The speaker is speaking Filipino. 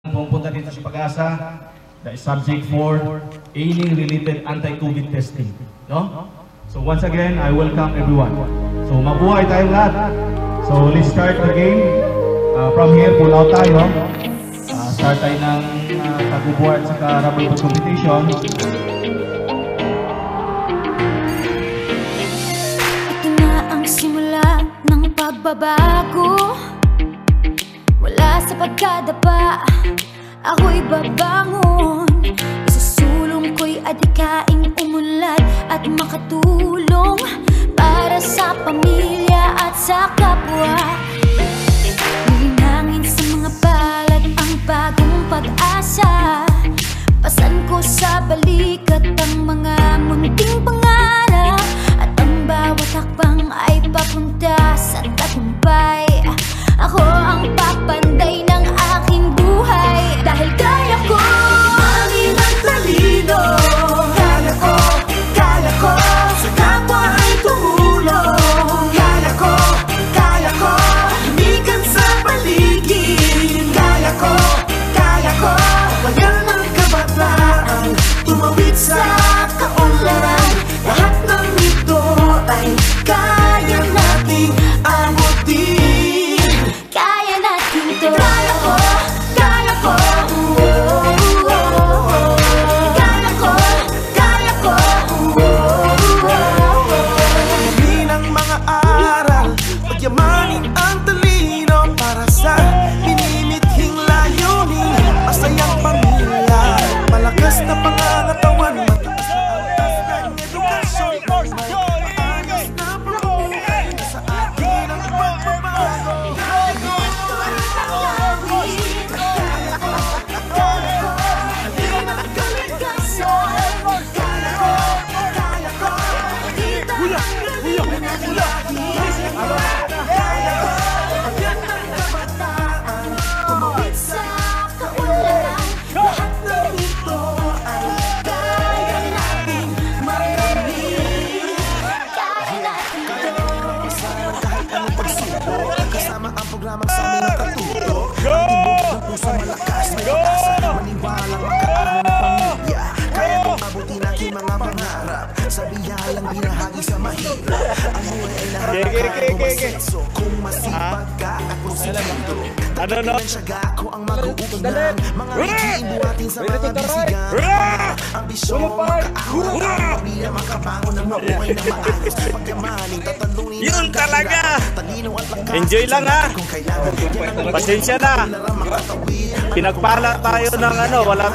Pumunta dito sa Pag-asa, that is subject for any related anti-COVID testing. No? So once again, I welcome everyone. So mabuhay tayong lahat. So let's start the game. From here, pull out tayo. Start tayo ng pag-bubuhat sa rubber ball competition. Ito na ang simula ng pagbabago. Wala sa pagkadapa, ako'y babangon. Isusulong ko'y adikaing umunlad at makatulong para sa pamilya at sa kapwa. Hihinangin sa mga palad ang bagong pag-asa. Pasan ko sa balikat ang mga munting pangarap, at ang bawat hakbang ay papunta sa tagumpay. Ako ang papanday ng aking buhay, dahil kaya ko maging ang talino. Kaya ko sa kapwa ay tumulong. Kaya ko lumikan sa paligid. Kaya ko bayan ng kabataan, tumawid sa kaunlaran. Lahat ng ito ay kaya nating abutin. Kaya ko. Hindi ng mga aral, pagyamanin ang talino para sa minimithing layunin. Masayang pamilya, malakas na pangangatawan, mataas na antas ng edukasyon. Maayos na pamumuhay sa atin ang pagbabago. Kasama ang programang sa amin ang katuto. Ang tibok ng puso malakas, may pag-asa, maniwalang makaano ng pamilya. Kaya kong abutin aking mga pangarap, sa biyalang binahagi sa mahirap. Ang buhay ay naranakan bumasenso, kung masipag ka at konsigido. Tatakilan siyaga ko ang mag-uunan, mga rigiin buhatin sa mga bisigan. Ang bisyon, makaahon ang pamilya, makabangon ng mabuhay na maayos. Pagyamanin, tatalunin yun talaga. Enjoy lang ha. Pasensya na. Pinagpala tayo ng wala